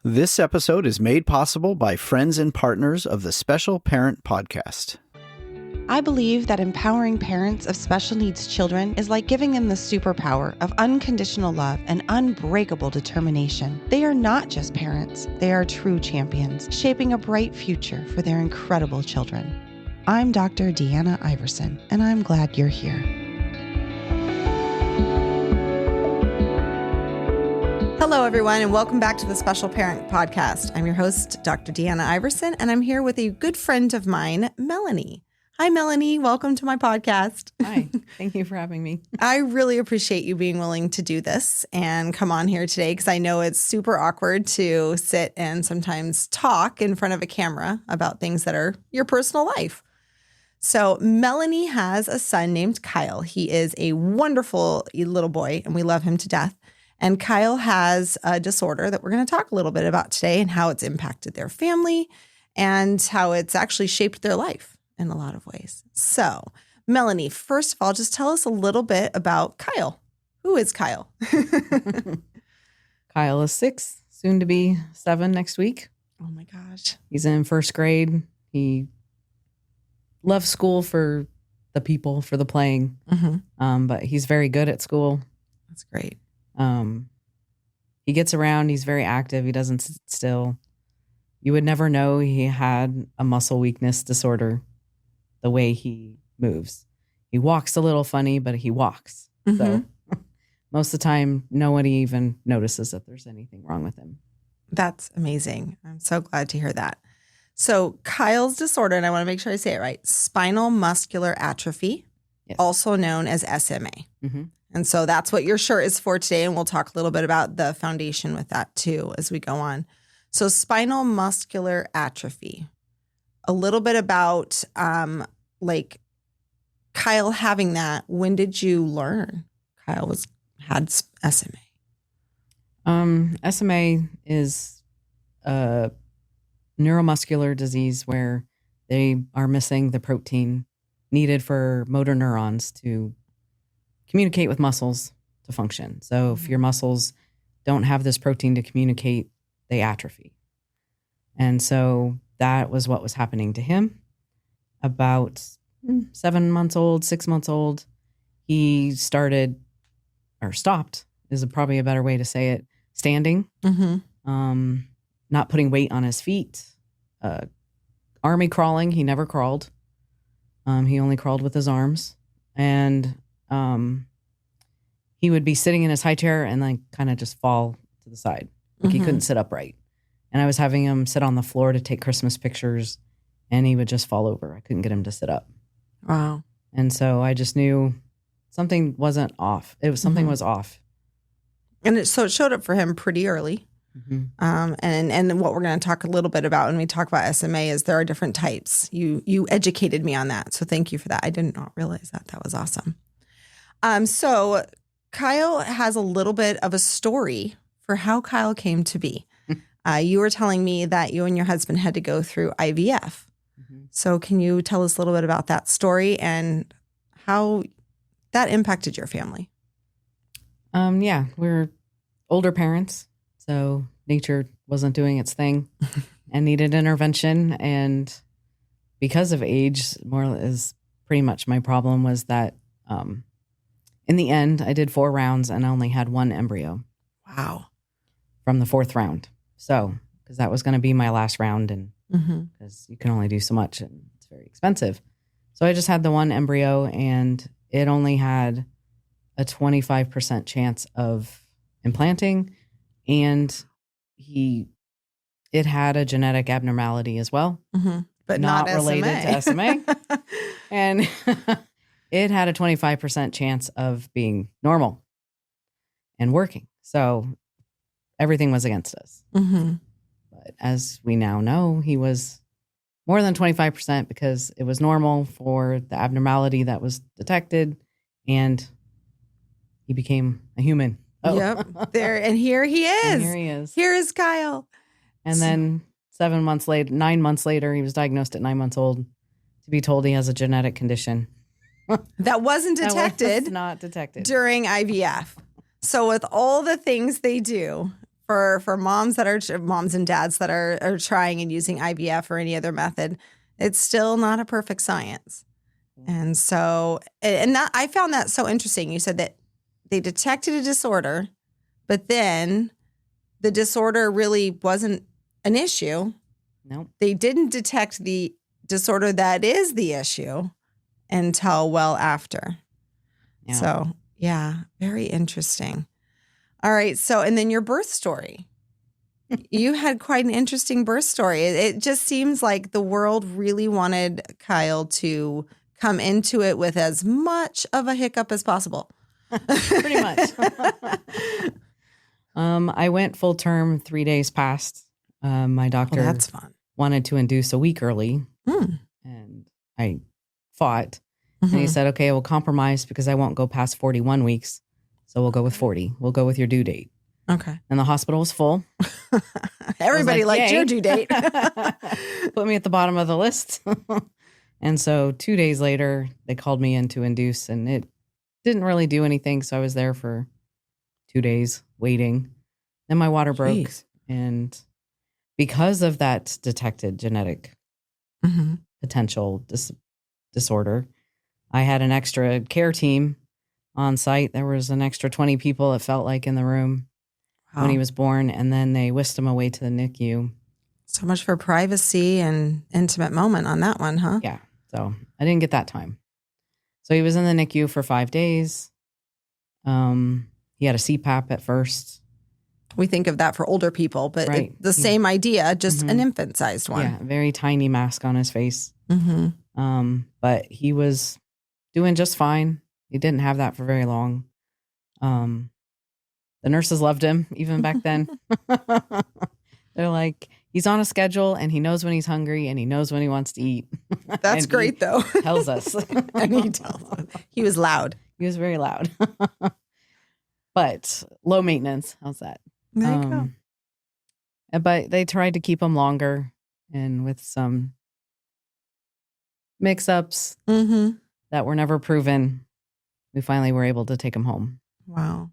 This episode is made possible by friends and partners of the Special Parent Podcast. I believe that empowering parents of special needs children is like giving them the superpower of unconditional love and unbreakable determination. They are not just parents, they are true champions, shaping a bright future for their incredible children. I'm Dr. Deanna Iverson, and I'm glad you're here. Hello, everyone, and welcome back to the Special Parent Podcast. I'm your host, Dr. Deanna Iverson, and I'm here with a good friend of mine, Melanie. Hi, Melanie. Welcome to my podcast. Hi. Thank you for having me. I really appreciate you being willing to do this and come on here today because I know it's super awkward to sit and sometimes talk in front of a camera about things that are your personal life. So Melanie has a son named Kyle. He is a wonderful little boy, and we love him to death. And Kyle has a disorder that we're going to talk a little bit about today and how it's impacted their family and how it's actually shaped their life in a lot of ways. So, Melanie, first of all, just tell us a little bit about Kyle. Who is Kyle? Kyle is 6, soon to be 7 next week. Oh my gosh. He's in first grade. He loves school for the people, for the playing, but he's very good at school. That's great. He gets around. He's very active. He doesn't sit still. You would never know he had a muscle weakness disorder the way he moves. He walks a little funny, but he walks. So most of the time, nobody even notices that there's anything wrong with him. That's amazing. I'm so glad to hear that. So Kyle's disorder, and I want to make sure I say it right, spinal muscular atrophy, yes, also known as SMA. And so that's what your shirt is for today. And we'll talk a little bit about the foundation with that too as we go on. So spinal muscular atrophy, a little bit about like Kyle having that. When did you learn Kyle had SMA? SMA is a neuromuscular disease where they are missing the protein needed for motor neurons to communicate with muscles to function. So if your muscles don't have this protein to communicate, they atrophy. And so that was what was happening to him. About 7 months old, 6 months old, he started, or stopped, is probably a better way to say it, standing, not putting weight on his feet, army crawling. He never crawled. He only crawled with his arms. And he would be sitting in his high chair and then kind of just fall to the side. Like he couldn't sit upright. And I was having him sit on the floor to take Christmas pictures and he would just fall over. I couldn't get him to sit up. Wow. And so I just knew something wasn't off. Something was off. And so it showed up for him pretty early. And what we're going to talk a little bit about when we talk about SMA is there are different types. You educated me on that. So thank you for that. I did not realize that. That was awesome. So Kyle has a little bit of a story for how Kyle came to be. You were telling me that you and your husband had to go through IVF. So can you tell us a little bit about that story and how that impacted your family? Yeah, we're older parents. So nature wasn't doing its thing and needed intervention. And because of age, more is pretty much my problem was that in the end, I did 4 rounds and I only had 1 embryo. Wow. From the 4th round. So, because that was going to be my last round and because you can only do so much and it's very expensive. So I just had the 1 embryo and it only had a 25% chance of implanting. And it had a genetic abnormality as well, but not related to SMA. And it had a 25% chance of being normal and working. So everything was against us. But as we now know, he was more than 25% because it was normal for the abnormality that was detected and he became a human. Oh. Yep. There. And here he is. And here he is. Here is Kyle. And then 9 months later, he was diagnosed at 9 months old to be told he has a genetic condition. That wasn't detected. That was not detected during IVF. So with all the things they do For moms that are moms and dads that are trying and using IVF or any other method, it's still not a perfect science. And so, and that I found that so interesting. You said that they detected a disorder, but then the disorder really wasn't an issue. Nope. They didn't detect the disorder that is the issue until well after. Yeah. So, yeah, very interesting. All right. So, and then your birth story. You had quite an interesting birth story. It just seems like the world really wanted Kyle to come into it with as much of a hiccup as possible. Pretty much. I went full term 3 days past. My doctor that's fun. wanted to induce a week early, and I fought. And he said, okay, we'll compromise because I won't go past 41 weeks. So we'll go with 40. We'll go with your due date. Okay. And the hospital was full. Everybody liked yay. your due date. Put me at the bottom of the list. And so 2 days later, they called me in to induce, and it didn't really do anything. So I was there for 2 days waiting. Then my water broke. And because of that detected genetic potential disorder, I had an extra care team on site. There was an extra 20 people, it felt like, in the room when he was born. And then they whisked him away to the NICU. So much for privacy and intimate moment on that one, huh? Yeah. So I didn't get that time. So he was in the NICU for 5 days. He had a CPAP at first. We think of that for older people, but Right. the same idea, just an infant-sized one. Yeah, very tiny mask on his face. Mm-hmm. But he was doing just fine. He didn't have that for very long. The nurses loved him even back then. They're like, he's on a schedule and he knows when he's hungry and he knows when he wants to eat. That's great, though. Tells us. And he tells us. He was loud. He was very loud. But low maintenance. How's that? There you go. But they tried to keep him longer, and with some mix-ups that were never proven, we finally were able to take him home. Wow.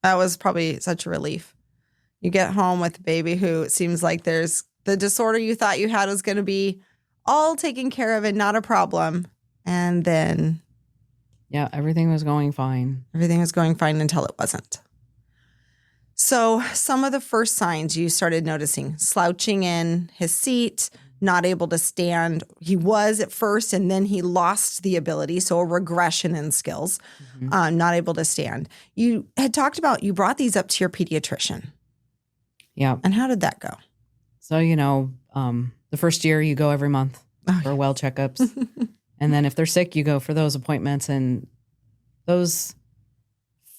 That was probably such a relief. You get home with a baby who it seems like there's the disorder you thought you had was going to be all taken care of and not a problem. And then... yeah, everything was going fine. Everything was going fine until it wasn't. So some of the first signs you started noticing: slouching in his seat, not able to stand. He was at first, and then he lost the ability. So a regression in skills, not able to stand. You had talked about, you brought these up to your pediatrician. Yeah. And how did that go? So, the first year you go every month for well checkups. And then if they're sick, you go for those appointments. And those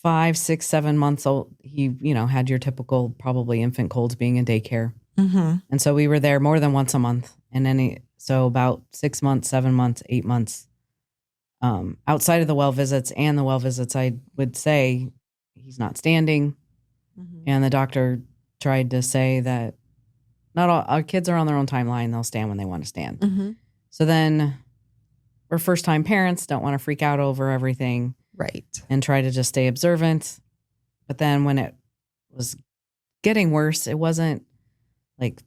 5, 6, 7 months old, he, had your typical probably infant colds being in daycare. And so we were there more than once a month. And then so about 6 months, 7 months, 8 months, outside of the well visits and the well visits, I would say he's not standing. And the doctor tried to say that not all our kids are on their own timeline. They'll stand when they want to stand. So then we're first-time parents, don't want to freak out over everything. Right. And try to just stay observant. But then when it was getting worse, it wasn't like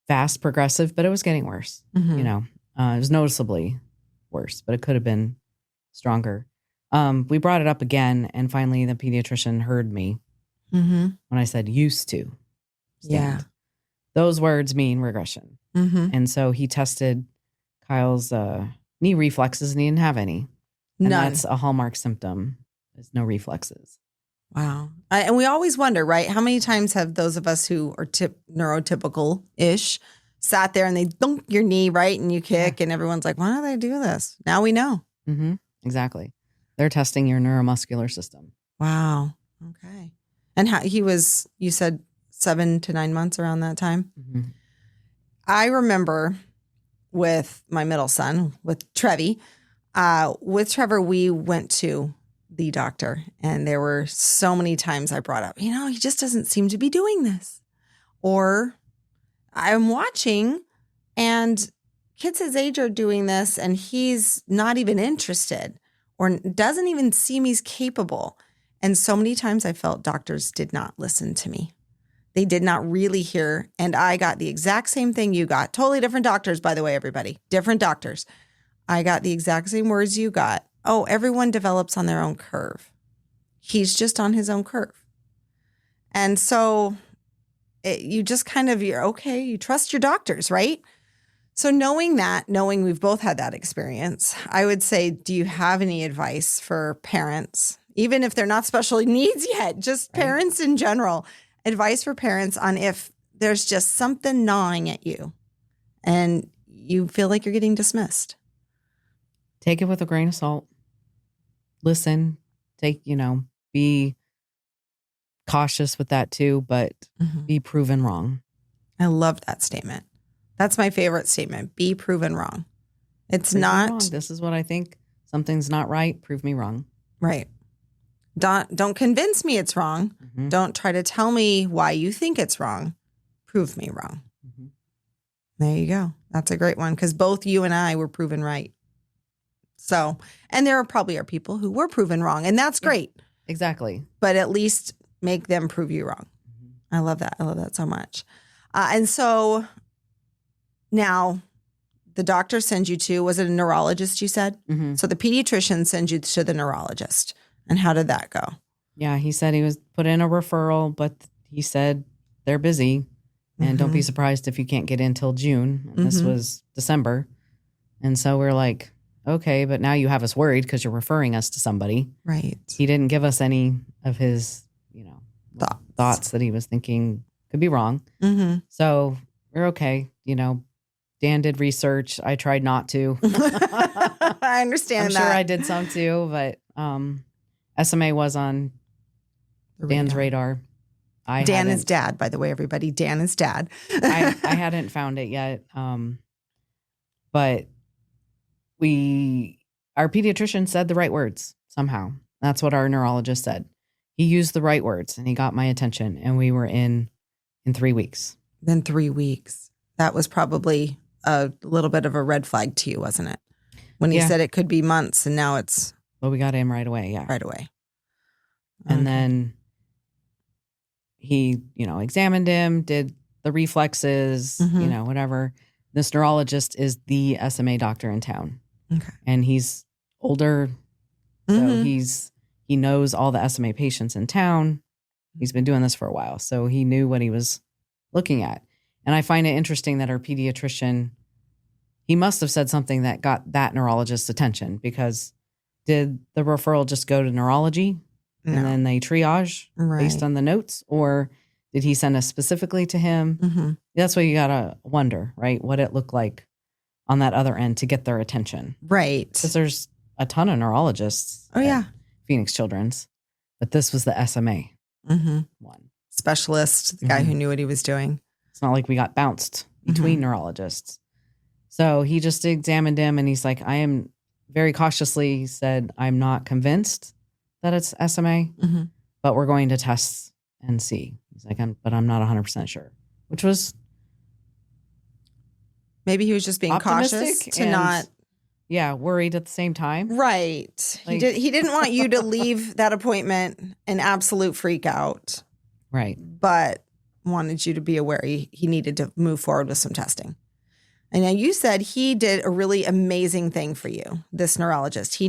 fast progressive, but it was getting worse. It was noticeably worse, but it could have been stronger. We brought it up again, and finally the pediatrician heard me when I said used to stand. Yeah. Those words mean regression. And so he tested Kyle's knee reflexes, and he didn't have any. And None. that's a hallmark symptom. There's no reflexes. Wow. And we always wonder, right? How many times have those of us who are neurotypical-ish sat there and they dunk your knee, right? And you kick, and everyone's like, why do they do this? Now we know. Exactly. They're testing your neuromuscular system. Wow. Okay. And how he was, you said 7 to 9 months around that time? I remember with my middle son, with Trevi, with Trevor, we went to the doctor, and there were so many times I brought up, he just doesn't seem to be doing this. Or I'm watching and kids his age are doing this and he's not even interested or doesn't even seem he's capable. And so many times I felt doctors did not listen to me. They did not really hear. And I got the exact same thing you got. Totally different doctors, by the way, everybody. Different doctors. I got the exact same words you got. Oh, everyone develops on their own curve. He's just on his own curve. And so you just you're okay. You trust your doctors, right? So knowing we've both had that experience, I would say, do you have any advice for parents, even if they're not special needs yet, just parents in general, advice for parents on if there's just something gnawing at you and you feel like you're getting dismissed? Take it with a grain of salt. Listen, be cautious with that too, but be proven wrong. I love that statement. That's my favorite statement. Be proven wrong. It's Prove me not. wrong. This is what I think. Something's not right. Prove me wrong. Right. Don't convince me it's wrong. Don't try to tell me why you think it's wrong. Prove me wrong. There you go. That's a great one because both you and I were proven right. So, and there probably are people who were proven wrong, and that's great. Exactly. But at least make them prove you wrong. I love that. I love that so much. And so now the doctor sends you to, was it a neurologist you said? So the pediatrician sends you to the neurologist. And how did that go? Yeah, he said he was put in a referral, but he said they're busy and don't be surprised if you can't get in till June. And this was December. And so we're like, okay, but now you have us worried because you're referring us to somebody. Right. He didn't give us any of his, thoughts that he was thinking could be wrong. So we're okay. Dan did research. I tried not to. I understand I'm that. sure I did some too, but SMA was on Dan's radar. Dan is dad, by the way, everybody. Dan is dad. I hadn't found it yet. But our pediatrician said the right words somehow. That's what our neurologist said. He used the right words and he got my attention, and we were in 3 weeks. Then 3 weeks. That was probably a little bit of a red flag to you, wasn't it? When he said it could be months and now it's... Well, we got in right away. Yeah. Right away. And then he, examined him, did the reflexes, whatever. This neurologist is the SMA doctor in town. Okay. And he's older. So he knows all the SMA patients in town. He's been doing this for a while. So he knew what he was looking at. And I find it interesting that our pediatrician, he must have said something that got that neurologist's attention, because did the referral just go to neurology and then they triage based on the notes? Or did he send us specifically to him? That's what you got to wonder, right? What it looked like on that other end to get their attention. Right. Because there's a ton of neurologists. Oh, yeah. Phoenix Children's. But this was the SMA one. Specialist, the guy who knew what he was doing. It's not like we got bounced between neurologists. So he just examined him and he's like, I am very cautiously, he said, I'm not convinced that it's SMA, but we're going to test and see. He's like, but I'm not 100% sure, which was... Maybe he was just being cautious to not... Yeah, worried at the same time. Right. He didn't want you to leave that appointment an absolute freak out. Right. But wanted you to be aware he needed to move forward with some testing. And now you said he did a really amazing thing for you, this neurologist. He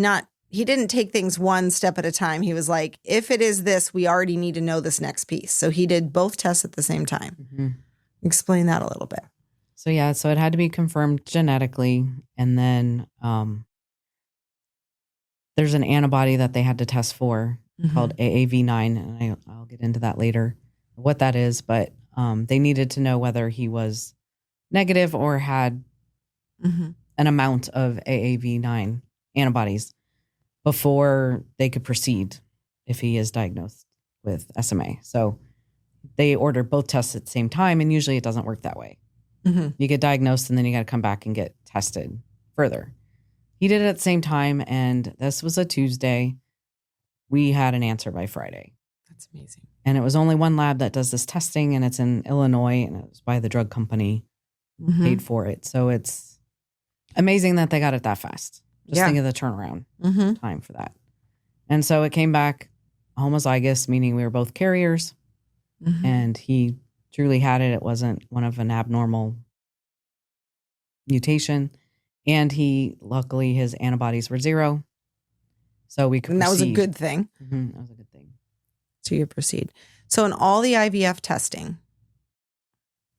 didn't take things one step at a time. He was like, if it is this, we already need to know this next piece. So he did both tests at the same time. Explain that a little bit. So it had to be confirmed genetically. And then there's an antibody that they had to test for called AAV9. And I'll get into that later, what that is. But they needed to know whether he was negative or had an amount of AAV9 antibodies before they could proceed if he is diagnosed with SMA. So they ordered both tests at the same time, and usually it doesn't work that way. You get diagnosed and then you got to come back and get tested further. He did it at the same time, and this was a Tuesday. We had an answer by Friday. That's amazing. And it was only one lab that does this testing, and it's in Illinois, and it was by the drug company, paid for it. So it's amazing that they got it that fast. Just think of the turnaround time for that. And so it came back homozygous, meaning we were both carriers, and he truly had it. It wasn't one of an abnormal mutation. And luckily, his antibodies were 0. So we could And that was a proceed. good thing. That was a good thing. So you proceed. So in all the IVF testing,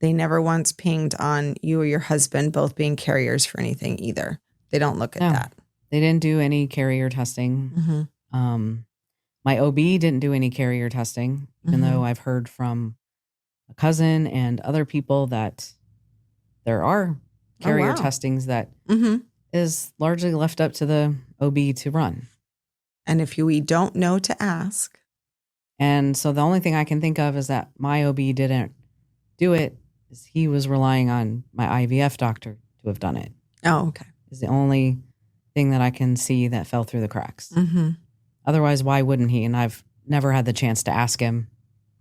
they never once pinged on you or your husband both being carriers for anything either. They don't look at that. They didn't do any carrier testing. My OB didn't do any carrier testing, even though I've heard from a cousin and other people that there are carrier testings that is largely left up to the OB to run. And if we don't know to ask. And so the only thing I can think of is that my OB didn't do it. Is he was relying on my IVF doctor to have done it. Oh, okay. Is the only thing that I can see that fell through the cracks. Otherwise, why wouldn't he? And I've never had the chance to ask him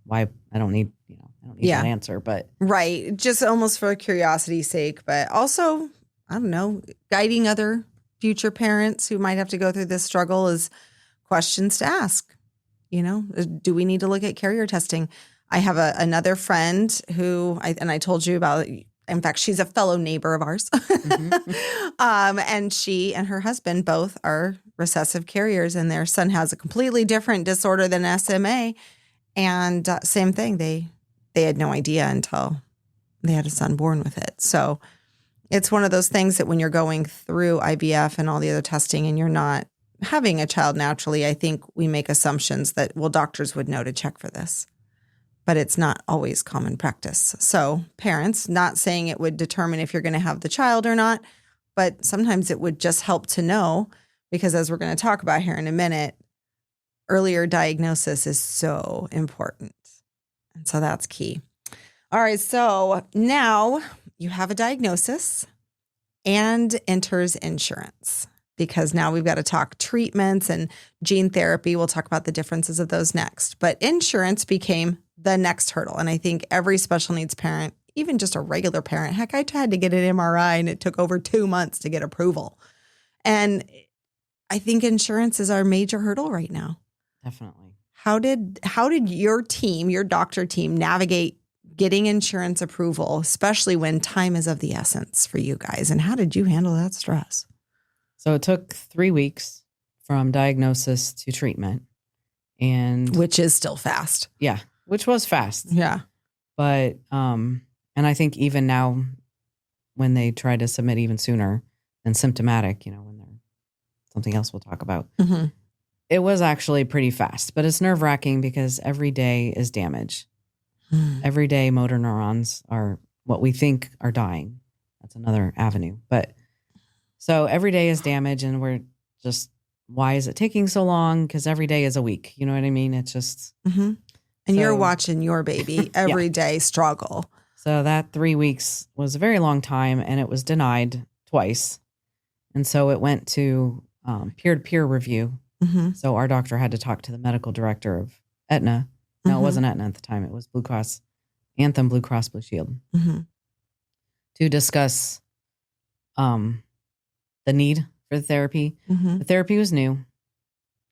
why. I don't need that answer, but right. Just almost for curiosity's sake, but also, I don't know, guiding other future parents who might have to go through this struggle is questions to ask. Do we need to look at carrier testing? I have another friend who I told you about. In fact, she's a fellow neighbor of ours. And she and her husband both are recessive carriers, and their son has a completely different disorder than SMA. And same thing, they had no idea until they had a son born with it. So it's one of those things that when you're going through IVF and all the other testing and you're not having a child naturally, I think we make assumptions that, well, doctors would know to check for this. But it's not always common practice. So parents, not saying it would determine if you're going to have the child or not, but sometimes it would just help to know, because as we're going to talk about here in a minute, earlier diagnosis is so important. And so that's key. All right. So now you have a diagnosis and enters insurance, because now we've got to talk treatments and gene therapy. We'll talk about the differences of those next. But insurance became the next hurdle. And I think every special needs parent, even just a regular parent, heck, I had to get an MRI and it took over 2 months to get approval. And I think insurance is our major hurdle right now. Definitely. How did your team, your doctor team, navigate getting insurance approval, especially when time is of the essence for you guys? And how did you handle that stress? So it took 3 weeks from diagnosis to treatment. Which is still fast. Yeah. Which was fast. Yeah. But, and I think even now when they try to submit even sooner than symptomatic, when they're something else we'll talk about, it was actually pretty fast, but it's nerve wracking because every day is damage. Every day motor neurons are what we think are dying. That's another avenue. But so every day is damage, and we're just, why is it taking so long? Because every day is a week. You know what I mean? It's just. And you're watching your baby every day struggle. So that 3 weeks was a very long time, and it was denied twice. And so it went to peer-to-peer review. So our doctor had to talk to the medical director of Aetna. No, it wasn't Aetna at the time. It was Blue Cross, Anthem Blue Cross Blue Shield, to discuss the need for the therapy. The therapy was new.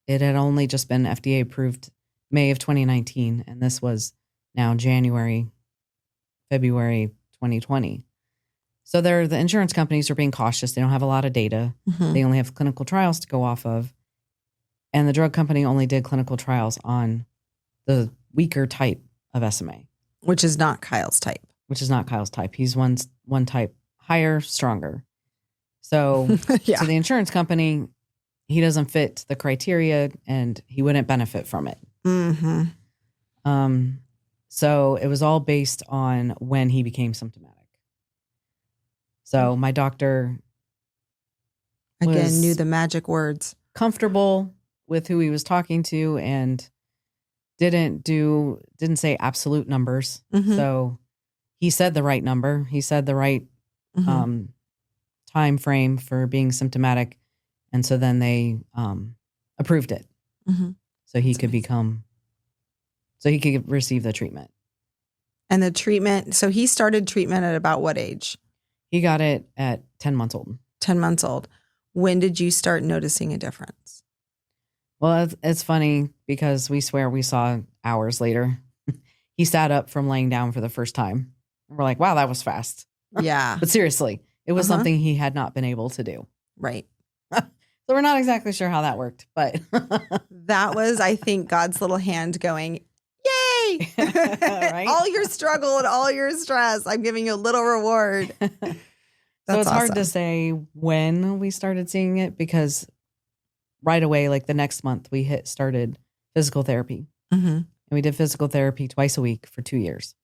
It had only just been FDA approved May of 2019, and this was now February 2020. So the insurance companies are being cautious. They don't have a lot of data. They only have clinical trials to go off of. And the drug company only did clinical trials on the weaker type of SMA. Which is not Kyle's type. He's one type higher, stronger. So to the insurance company, he doesn't fit the criteria and he wouldn't benefit from it. So it was all based on when he became symptomatic. So my doctor again knew the magic words. Comfortable with who he was talking to and didn't say absolute numbers. So he said the right number. He said the right time frame for being symptomatic. And so then they approved it. So he could receive the treatment. And the treatment, so he started treatment at about what age? He got it at 10 months old. 10 months old. When did you start noticing a difference? Well, it's funny because we swear we saw hours later. he sat up from laying down for the first time. And we're like, wow, that was fast. Yeah. But seriously, it was Uh-huh. something he had not been able to do. Right. So we're not exactly sure how that worked, but That was, I think, God's little hand going, yay! Right? All your struggle and all your stress, I'm giving you a little reward. So That's it's hard to awesome. say when we started seeing it because right away, like the next month, we started physical therapy. Mm-hmm. And we did physical therapy twice a week for 2 years.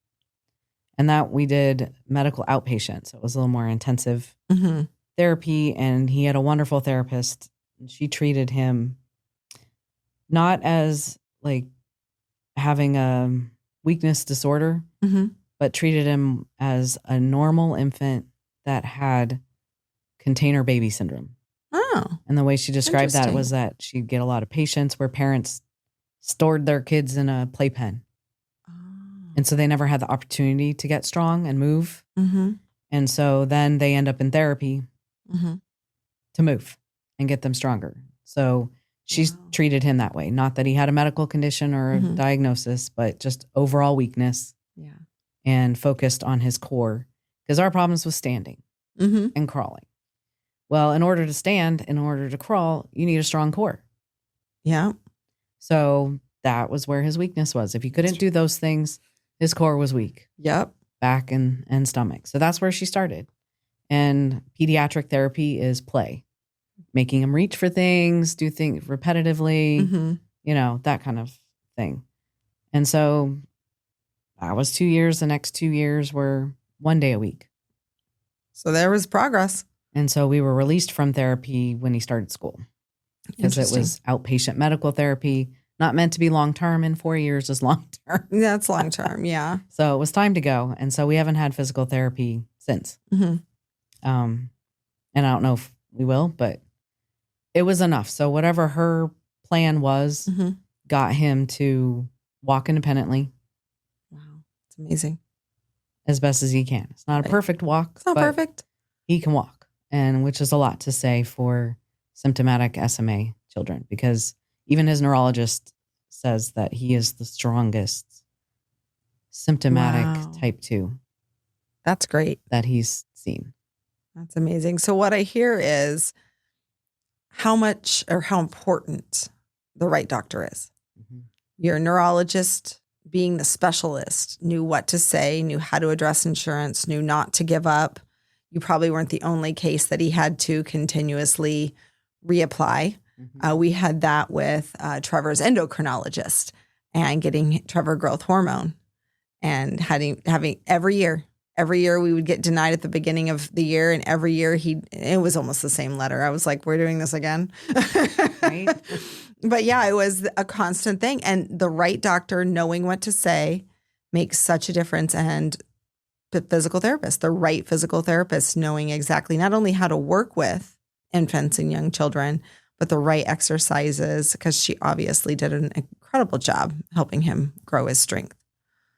And that we did medical outpatient. So it was a little more intensive Mm-hmm. therapy. And he had a wonderful therapist. And she treated him not as like having a weakness disorder, Mm-hmm. but treated him as a normal infant that had container baby syndrome. Oh. And the way she described that Interesting. was that she'd get a lot of patients where parents stored their kids in a playpen. And so they never had the opportunity to get strong and move. Mm-hmm. And so then they end up in therapy Mm-hmm. to move and get them stronger. So she's Wow. treated him that way. Not that he had a medical condition or a Mhm. diagnosis, but just overall weakness Yeah. and focused on his core. Because our problems was standing Mm-hmm. and crawling. Well, in order to stand, in order to crawl, you need a strong core. Yeah. So that was where his weakness was. If he couldn't do those things, his core was weak, Yep. back and stomach. So that's where she started. And pediatric therapy is play, making him reach for things, do things repetitively, Mm-hmm. that kind of thing. And so that was 2 years. The next 2 years were 1 day a week. So there was progress. And so we were released from therapy when he started school because it Interesting. was outpatient medical therapy, not meant to be long term, and 4 years is long term. That's long term. Yeah. So it was time to go. And so we haven't had physical therapy since. Mm-hmm. And I don't know if we will, but it was enough. So whatever her plan was, Mm-hmm. got him to walk independently Wow. It's amazing. as best as he can. It's not a Right. perfect walk. It's not but perfect. he can walk, and which is a lot to say for symptomatic SMA children, because even his neurologist says that he is the strongest symptomatic Wow. type 2 That's great. that he's seen. That's amazing. So what I hear is how much or how important the right doctor is. Mhm. Your neurologist, being the specialist, knew what to say, knew how to address insurance, knew not to give up. You probably weren't the only case that he had to continuously reapply. Mhm. We had that with Trevor's endocrinologist and getting Trevor growth hormone and having every year we would get denied at the beginning of the year. And every year it was almost the same letter. I was like, we're doing this again. Right. But yeah, it was a constant thing. And the right doctor knowing what to say makes such a difference. And the right physical therapist knowing exactly not only how to work with infants and young children, but the right exercises, because she obviously did an incredible job helping him grow his strength.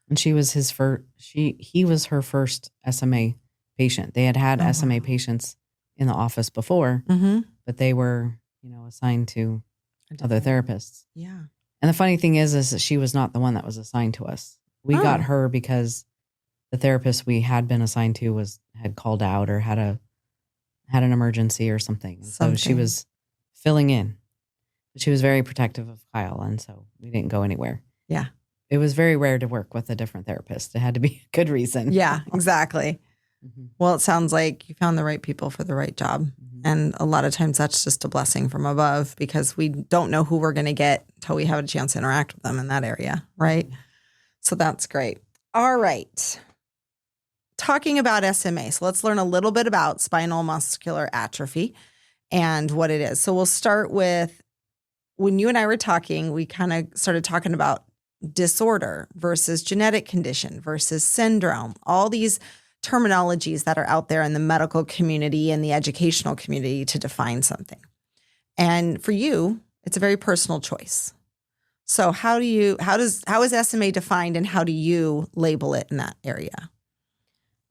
And she was his first. He was her first SMA patient. They had Oh, SMA wow. patients in the office before, Mm-hmm. but they were, assigned to other therapists. Yeah. And the funny thing is that she was not the one that was assigned to us. We Oh. got her because the therapist we had been assigned to had called out or had an emergency or something. And so she Something. was filling in. But she was very protective of Kyle, and so we didn't go anywhere. Yeah. It was very rare to work with a different therapist. It had to be a good reason. Yeah, exactly. Mhm. Well, it sounds like you found the right people for the right job. Mhm. And a lot of times that's just a blessing from above because we don't know who we're going to get until we have a chance to interact with them in that area, right? So that's great. All right. Talking about SMA. So let's learn a little bit about spinal muscular atrophy and what it is. So we'll start with when you and I were talking, we kind of started talking about disorder versus genetic condition versus syndrome, all these terminologies that are out there in the medical community and the educational community to define something. And for you, it's a very personal choice. So how is SMA defined and how do you label it in that area?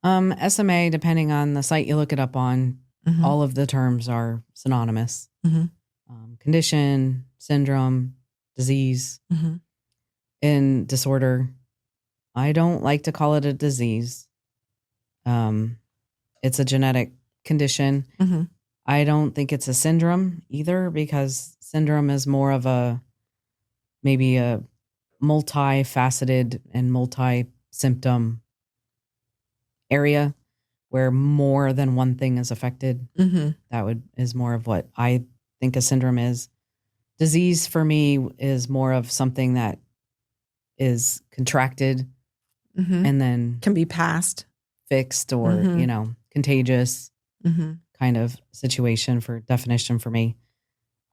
SMA, depending on the site you look it up on, all of the terms are synonymous. Mhm. Condition, syndrome, disease, Mhm. and disorder. I don't like to call it a disease. It's a genetic condition. Mm-hmm. I don't think it's a syndrome either, because syndrome is more of maybe a multifaceted and multi-symptom area where more than one thing is affected. Mm-hmm. That is more of what I think a syndrome is. Disease for me is more of something that is contracted Mm-hmm. and then Can be passed. fixed or, Mhm. Contagious Mm-hmm. kind of situation for definition for me.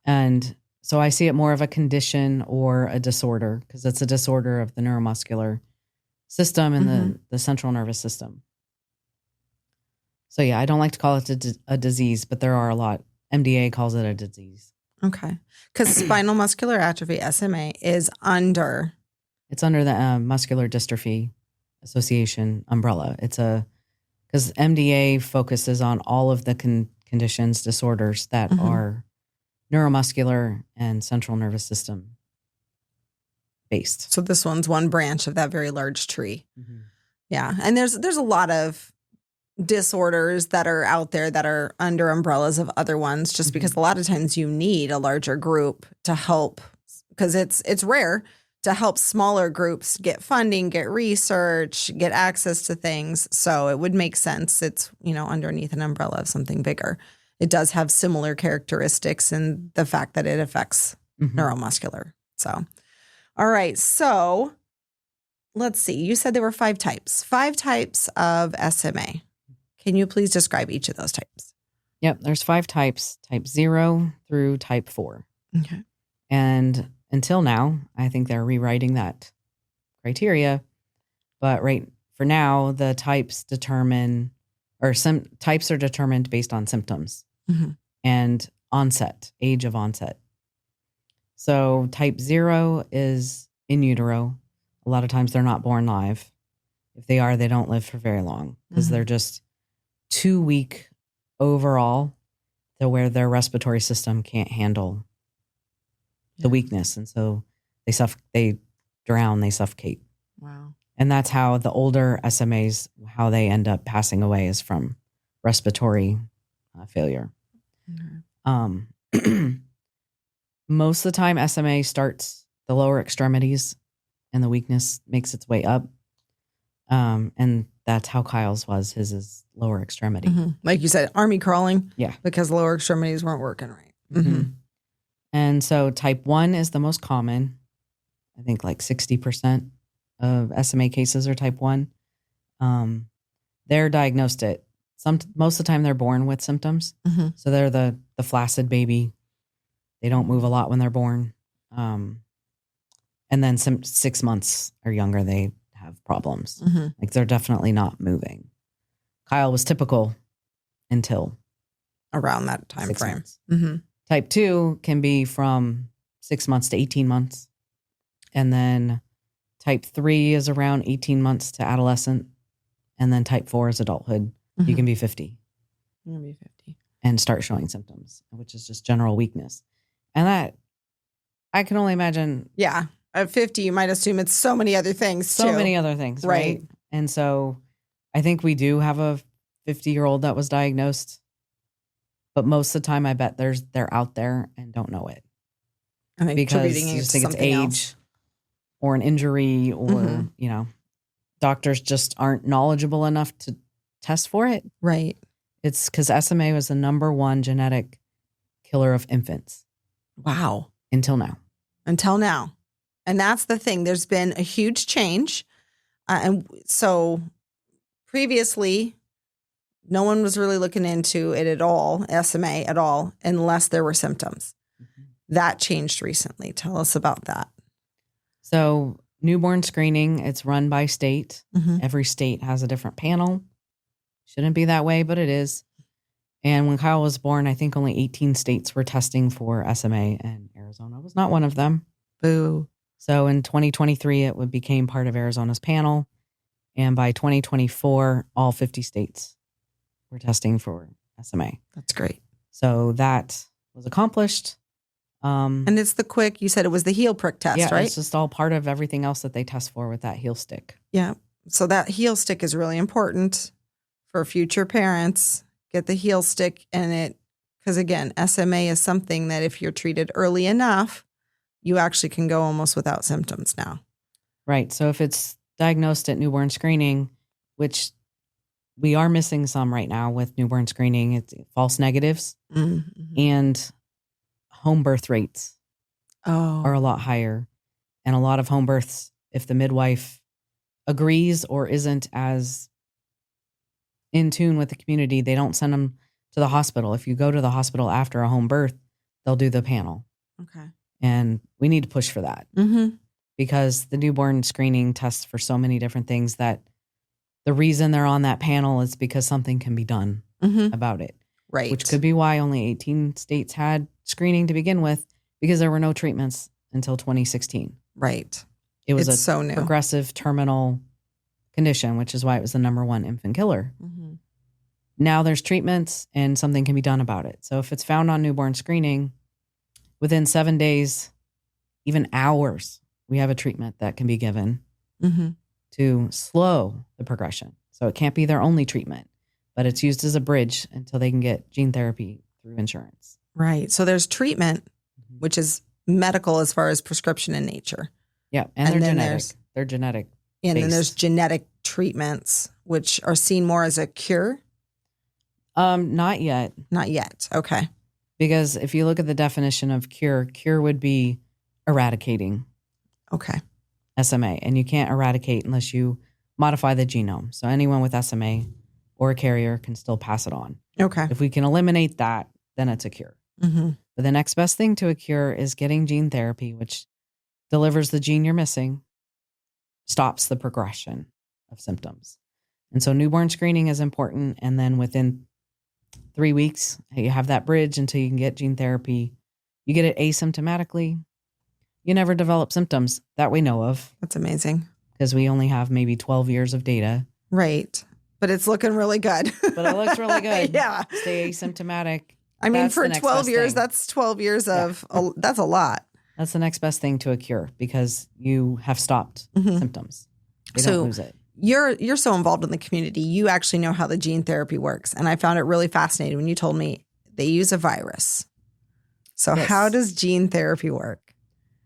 And so I see it more of a condition or a disorder, because it's a disorder of the neuromuscular system and the central nervous system. So yeah, I don't like to call it a disease, but there are a lot. MDA calls it a disease. Okay. Because spinal muscular atrophy, SMA, is under. It's under the Muscular Dystrophy Association umbrella. Because MDA focuses on all of the conditions, disorders that are neuromuscular and central nervous system based. So this one's one branch of that very large tree. Mm-hmm. Yeah. And there's a lot of disorders that are out there that are under umbrellas of other ones, just because a lot of times you need a larger group to help, because it's rare to help smaller groups get funding, get research, get access to things. So it would make sense. It's, underneath an umbrella of something bigger. It does have similar characteristics in the fact that it affects neuromuscular. So, all right. So let's see. You said there were 5 types. 5 types of SMA. Can you please describe each of those types? Yep. There's 5 types, type 0 through type 4. Okay. And until now, I think they're rewriting that criteria. But right for now, the types some types are determined based on symptoms and age of onset. So type 0 is in utero. A lot of times they're not born live. If they are, they don't live for very long because they're just too weak overall to where their respiratory system can't handle the weakness. And so they drown, they suffocate. Wow. And that's how the older SMAs, how they end up passing away, is from respiratory failure. Most of the time, SMA starts the lower extremities and the weakness makes its way up. And that's how Kyle's was. His is lower extremity. Like you said, army crawling. Yeah. Because lower extremities weren't working right. And so type 1 is the most common. I think like 60% of SMA cases are type 1. They're diagnosed most of the time they're born with symptoms. So they're the flaccid baby. They don't move a lot when they're born. And then 6 months or younger, they have problems. Like they're definitely not moving. Kyle was typical until around that time 6 frame. months. Type 2 can be from 6 months to 18 months. And then type 3 is around 18 months to adolescent. And then type 4 is adulthood. You can be 50. You can be 50. And start showing symptoms, which is just general weakness. And that, I can only imagine. Yeah. At 50, you might assume it's so many other things So many other things, right? And so I think we do have a 50-year-old that was diagnosed. But most of the time, I bet they're out there and don't know it. And they're because attributing you it just to think it's something age else. or an injury or, doctors just aren't knowledgeable enough to test for it. Right. It's because SMA was the number 1 genetic killer of infants. Wow. Until now. And that's the thing. There's been a huge change. And so previously, no one was really looking into it at all, SMA at all, unless there were symptoms. That changed recently. Tell us about that. So newborn screening, it's run by state. Every state has a different panel. Shouldn't be that way, but it is. And when Kyle was born, I think only 18 states were testing for SMA, and Arizona was not one of them. Boo. So in 2023, it became part of Arizona's panel. And by 2024, all 50 states were testing for SMA. That's great. So that was accomplished. And it's the quick, you said it was the heel prick test, yeah, right? it's just all part of everything else that they test for with that heel stick. Yeah. So that heel stick is really important for future parents. Get the heel stick because again, SMA is something that if you're treated early enough, you actually can go almost without symptoms now. Right. So if it's diagnosed at newborn screening, which we are missing some right now with newborn screening, it's false negatives and home birth rates are a lot higher. And a lot of home births, if the midwife agrees or isn't as in tune with the community, they don't send them to the hospital. If you go to the hospital after a home birth, they'll do the panel. Okay. And we need to push for that because the newborn screening tests for so many different things that the reason they're on that panel is because something can be done about it. Right. Which could be why only 18 states had screening to begin with, because there were no treatments until 2016. Right. It was It's so new. progressive terminal condition, which is why it was the #1 infant killer. Now there's treatments and something can be done about it. So if it's found on newborn screening, within 7 days, even hours, we have a treatment that can be given to slow the progression. So it can't be their only treatment, but it's used as a bridge until they can get gene therapy through insurance. Right. So there's treatment, which is medical as far as prescription in nature. Yeah. And they're genetic. They're genetic. And then there's based. genetic treatments, which are seen more as a cure. Not yet. Not yet. Okay. Because if you look at the definition of cure would be eradicating Okay. SMA. And you can't eradicate unless you modify the genome. So anyone with SMA or a carrier can still pass it on. Okay. If we can eliminate that, then it's a cure. But the next best thing to a cure is getting gene therapy, which delivers the gene you're missing, stops the progression of symptoms. And so newborn screening is important. And then within 3 weeks, you have that bridge until you can get gene therapy. You get it asymptomatically. You never develop symptoms that we know of. That's amazing. Because we only have maybe 12 years of data. Right. But it's looking really good. But it looks really good. Yeah. Stay asymptomatic. I mean, That's for the next 12 best years, thing. that's 12 years of, that's a lot. That's the next best thing to a cure because you have stopped symptoms. They don't lose it. You're so involved in the community. You actually know how the gene therapy works. And I found it really fascinating when you told me they use a virus. So Yes. how does gene therapy work?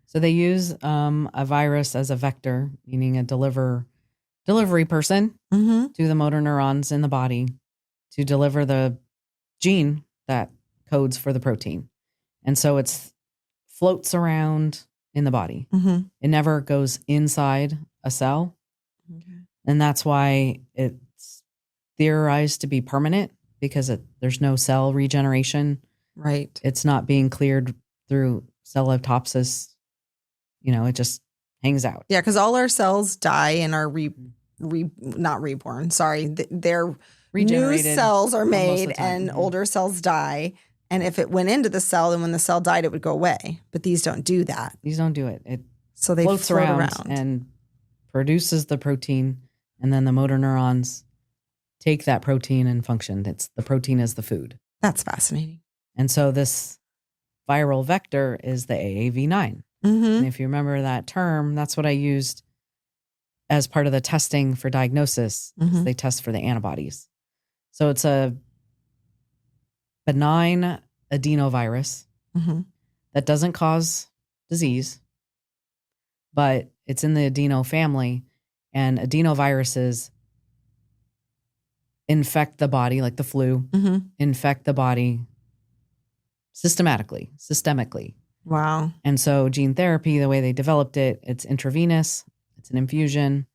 So they use a virus as a vector, meaning a delivery person to the motor neurons in the body to deliver the gene that codes for the protein. And so it's floats around in the body. It never goes inside a cell. And that's why it's theorized to be permanent because there's no cell regeneration. Right. It's not being cleared through cell autopsis. It just hangs out. Yeah, because all our cells die and are not reborn. Sorry, they're new cells are made and older cells die. And if it went into the cell, then when the cell died, it would go away. But these don't do that. These don't do it. It So they floats float around around. and produces the protein, and then the motor neurons take that protein and function. The protein is the food. That's fascinating. And so this viral vector is the AAV9. And if you remember that term, that's what I used as part of the testing for diagnosis. They test for the antibodies. So it's a benign adenovirus that doesn't cause disease, but it's in the adeno family, and adenoviruses infect the body like the flu, infect the body systemically. Wow. And so gene therapy, the way they developed it, it's intravenous, it's an infusion.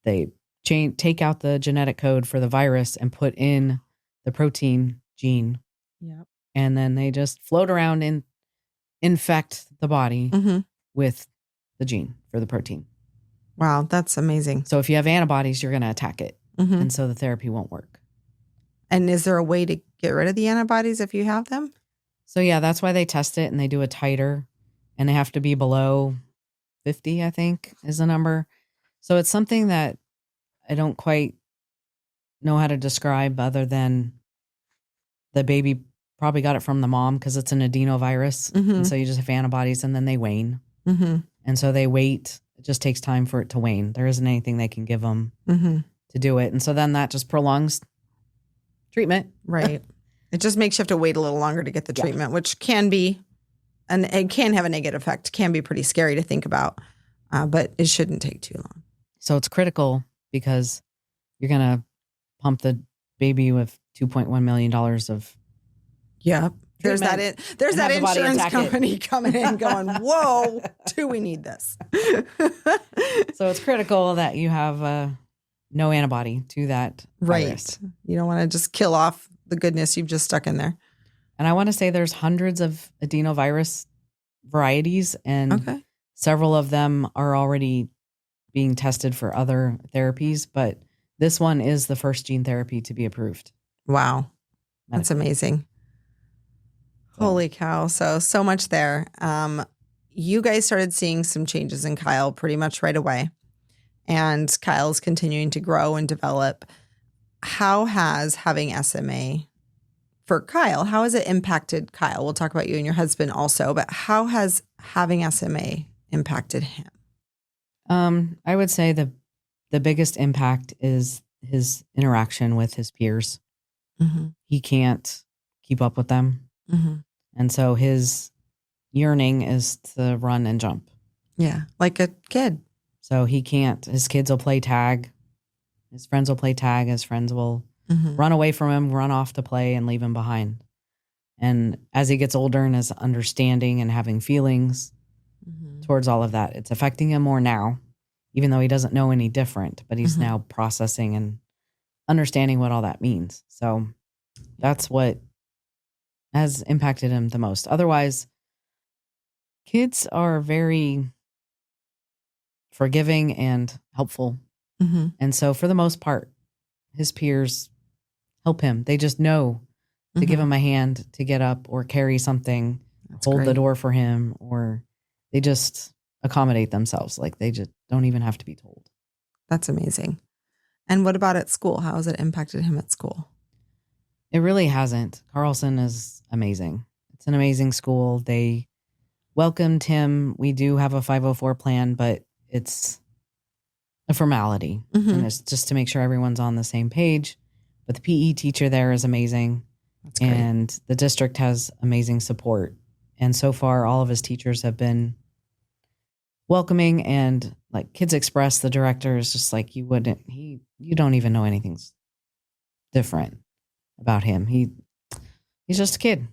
They take out the genetic code for the virus and put in the protein gene. Yep. And then they just float around and infect the body with the gene for the protein. Wow, that's amazing. So if you have antibodies, you're going to attack it. And so the therapy won't work. And is there a way to get rid of the antibodies if you have them? So yeah, that's why they test it and they do a titer, and they have to be below 50, I think is the number. So it's something that I don't quite know how to describe other than the baby probably got it from the mom because it's an adenovirus. And so you just have antibodies and then they wane. And so they wait. It just takes time for it to wane. There isn't anything they can give them to do it. And so then that just prolongs treatment. Right. It just makes you have to wait a little longer to get the treatment, which can be, and it can have a negative effect, can be pretty scary to think about, but it shouldn't take too long. So it's critical because you're going to pump the baby with $2.1 million of There's that insurance company coming in going, whoa, do we need this? So it's critical that you have no antibody to that virus. You don't want to just kill off the goodness you've just stuck in there. And I want to say there's hundreds of adenovirus varieties, and several of them are already being tested for other therapies, but this one is the first gene therapy to be approved. Wow. That's amazing. Holy cow. So much there. You guys started seeing some changes in Kyle pretty much right away. And Kyle's continuing to grow and develop. How has having SMA for Kyle, how has it impacted Kyle? We'll talk about you and your husband also, but how has having SMA impacted him? I would say the biggest impact is his interaction with his peers. He can't keep up with them. And so his yearning is to run and jump. Yeah, like a kid. So he can't, his kids will play tag. His friends will play tag. His friends will run away from him, run off to play and leave him behind. And as he gets older and is understanding and having feelings towards all of that, it's affecting him more now, even though he doesn't know any different, but he's now processing and understanding what all that means. So that's what has impacted him the most. Otherwise, kids are very forgiving and helpful. And so for the most part, his peers help him. They just know to give him a hand to get up or carry something, hold the door for him, or they just accommodate themselves. Like they just don't even have to be told. That's amazing. And what about at school? How has it impacted him at school? It really hasn't. Carlson is amazing. It's an amazing school. They welcomed him. We do have a 504 plan, but it's a formality. And it's just to make sure everyone's on the same page. But the PE teacher there is amazing. That's great. And the district has amazing support. And so far, all of his teachers have been welcoming, and like Kids Express, the director is just like, you don't even know anything's different about him. He's just a kid.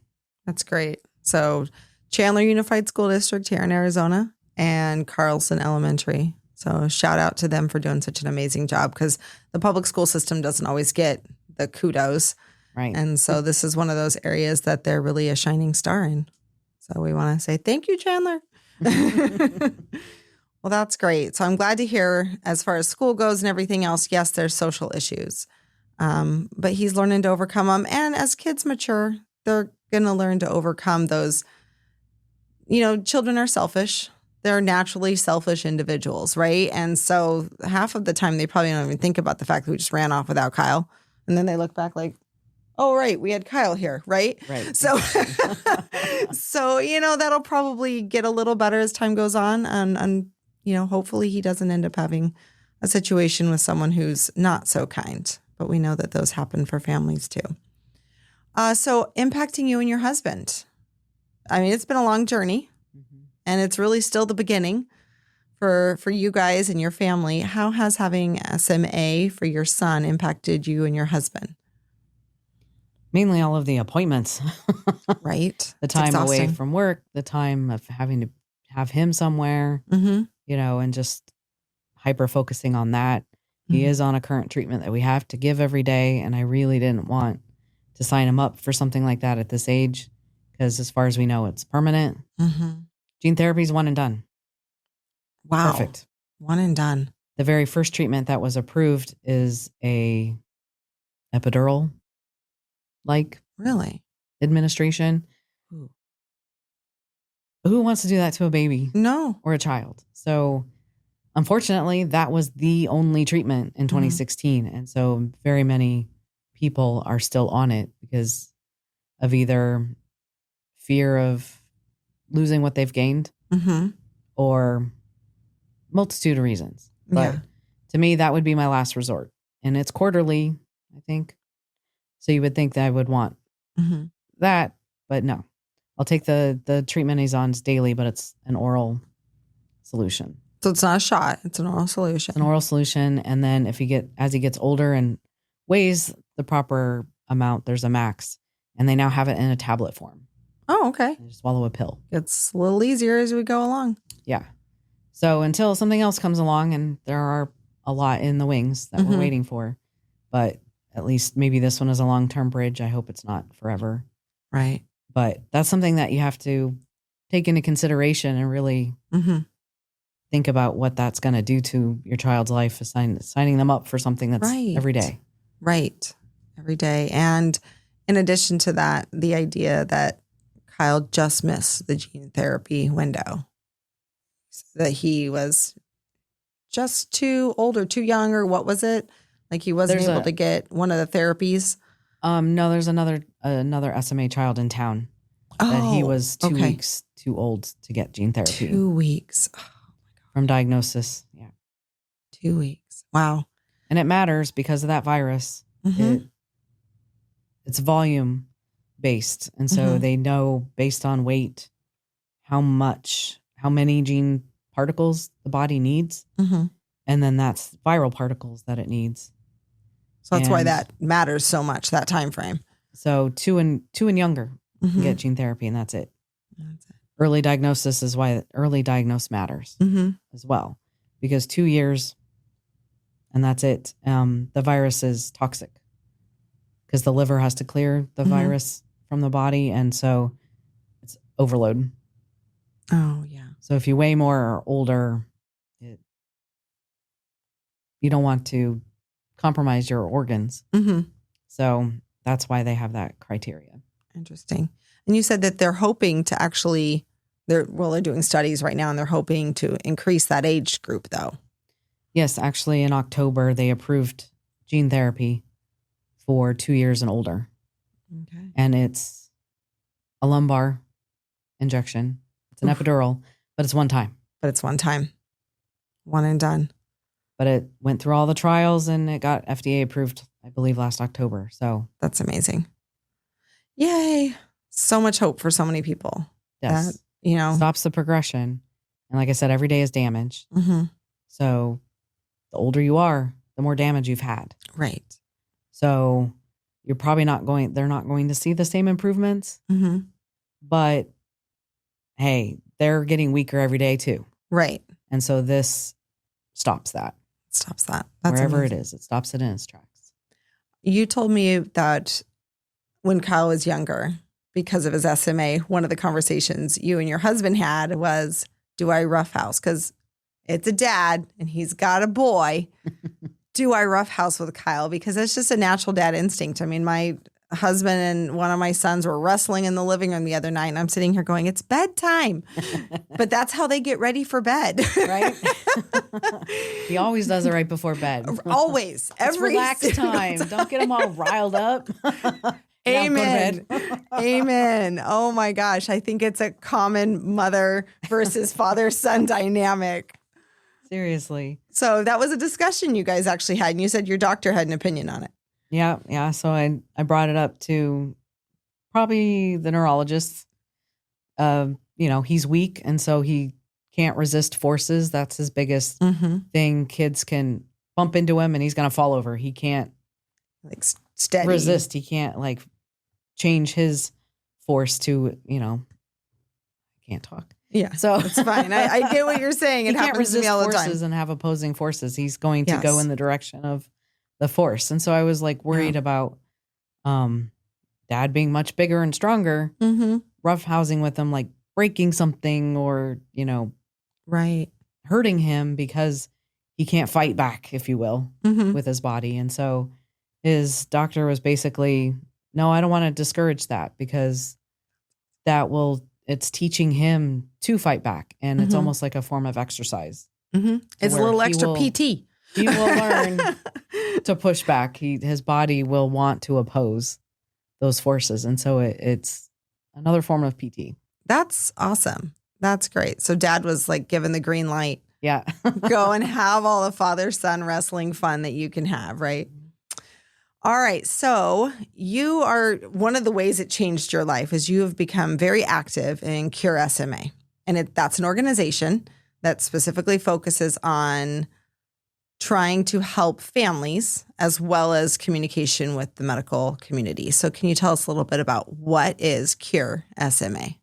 That's great. So Chandler Unified School District here in Arizona and Carlson Elementary. So shout out to them for doing such an amazing job, because the public school system doesn't always get the kudos. Right. And so this is one of those areas that they're really a shining star in. So we want to say thank you, Chandler. Well, that's great. So I'm glad to hear, as far as school goes and everything else, yes, there's social issues. But he's learning to overcome them. And as kids mature, they're going to learn to overcome those. Children are selfish. They're naturally selfish individuals, right? And so half of the time they probably don't even think about the fact that we just ran off without Kyle. And then they look back like, oh, right, we had Kyle here, right? Right. So, that'll probably get a little better as time goes on. And hopefully he doesn't end up having a situation with someone who's not so kind. But we know that those happen for families too. So impacting you and your husband. I mean, it's been a long journey, and it's really still the beginning for you guys and your family. How has having SMA for your son impacted you and your husband? Mainly all of the appointments. Right. The time away from work, the time of having to have him somewhere, and just hyper focusing on that. He is on a current treatment that we have to give every day, and I really didn't want to sign him up for something like that at this age, because as far as we know, it's permanent. Gene therapy is one and done. Wow. Perfect. One and done. The very first treatment that was approved is a epidural Really? administration. Ooh. Who wants to do that to a baby? No. Or a child? So unfortunately, that was the only treatment in 2016. And so very many people are still on it because of either fear of losing what they've gained or multitude of reasons. But to me, that would be my last resort. And it's quarterly, I think. So you would think that I would want that, but no. I'll take the treatment he's on daily, but it's an oral solution. So it's not a shot. It's an oral solution. It's an oral solution. And then as he gets older and weighs the proper amount, there's a max. And they now have it in a tablet form. Oh, okay. You just swallow a pill. It's a little easier as we go along. Yeah. So until something else comes along, and there are a lot in the wings that we're waiting for, but at least maybe this one is a long-term bridge. I hope it's not forever. Right. But that's something that you have to take into consideration and really think about what that's going to do to your child's life, signing them up for something that's every day. Right. Every day. And in addition to that, the idea that Kyle just missed the gene therapy window, that he was just too old or too young, or what was it? Like he wasn't able to get one of the therapies. No, there's another SMA child in town that he was 2 weeks too old to get gene therapy. 2 weeks. Oh my God. From diagnosis. Yeah. 2 weeks. Wow. And it matters because of that virus. It's volume based. And so they know based on weight how many gene particles the body needs. And then that's viral particles that it needs. So that's why that matters so much, that time frame. So two and younger can get gene therapy, and that's it. Early diagnosis is why early diagnose matters as well, because 2 years and that's it. The virus is toxic because the liver has to clear the virus from the body, and so it's overload. Oh yeah. So if you weigh more or older, you don't want to compromise your organs. So that's why they have that criteria. Interesting. And you said that they're hoping to actually, they're doing studies right now, and they're hoping to increase that age group though. Yes, actually in October, they approved gene therapy for 2 years and older. Okay. And it's a lumbar injection. It's an epidural, but it's one time. One and done. But it went through all the trials and it got FDA approved, I believe, last October. So that's amazing. Yay. So much hope for so many people. Yes. That, stops the progression. And like I said, every day is damage. So the older you are, the more damage you've had. Right. So they're not going to see the same improvements. But hey, they're getting weaker every day too. Right. And so this stops that. That's wherever amazing. it is. It stops it in its tracks. You told me that when Kyle was younger, because of his SMA, one of the conversations you and your husband had was, do I roughhouse? Because it's a dad and he's got a boy. Do I roughhouse with Kyle? Because it's just a natural dad instinct. I mean, my husband and one of my sons were wrestling in the living room the other night, and I'm sitting here going, it's bedtime. But that's how they get ready for bed. Right? He always does it right before bed. Always. It's relaxed time. Don't get them all riled up. Amen. Amen. Oh my gosh. I think it's a common mother versus father-son dynamic. Seriously. So that was a discussion you guys actually had, and you said your doctor had an opinion on it. Yeah. So I brought it up to probably the neurologist. He's weak, and so he can't resist forces. That's his biggest thing. Kids can bump into him and he's going to fall over. He can't steady resist. He can't change his force to, I can't talk. Yeah. So it's fine. I get what you're saying. It happens to me all the time. Forces and have opposing forces. He's going to go in the direction of the force. And so I was worried about dad being much bigger and stronger, roughhousing with him, breaking something or, right, hurting him because he can't fight back, if you will, with his body. And so his doctor was basically, no, I don't want to discourage that because it's teaching him to fight back. And it's almost like a form of exercise. It's a little extra PT. He will learn to push back. His body will want to oppose. those forces. And so it's another form of PT. That's awesome. That's great. So dad was like given the green light. Yeah. Go and have all the father-son wrestling fun that you can have, right? All right. So you are, one of the ways it changed your life is you have become very active in Cure SMA. And that's an organization that specifically focuses on trying to help families as well as communication with the medical community. So can you tell us a little bit about what is Cure SMA?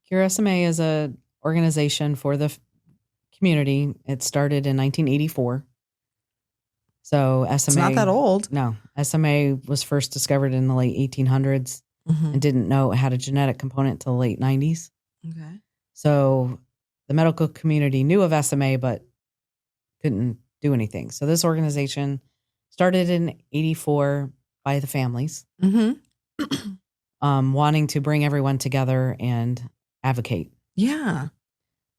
Cure SMA is an organization for the community. It started in 1984. So SMA... It's not that old. No. SMA was first discovered in the late 1800s and didn't know it had a genetic component till the late 90s. Okay. So the medical community knew of SMA, but couldn't do anything. So this organization started in 84 by the families, wanting to bring everyone together and advocate. Yeah.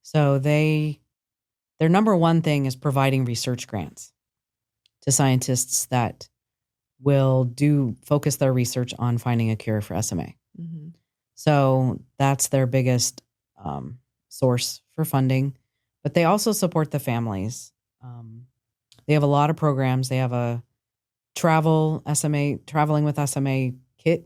So their number one thing is providing research grants to scientists that will focus their research on finding a cure for SMA. So that's their biggest source for funding, but they also support the families. They have a lot of programs. They have a traveling with SMA kit.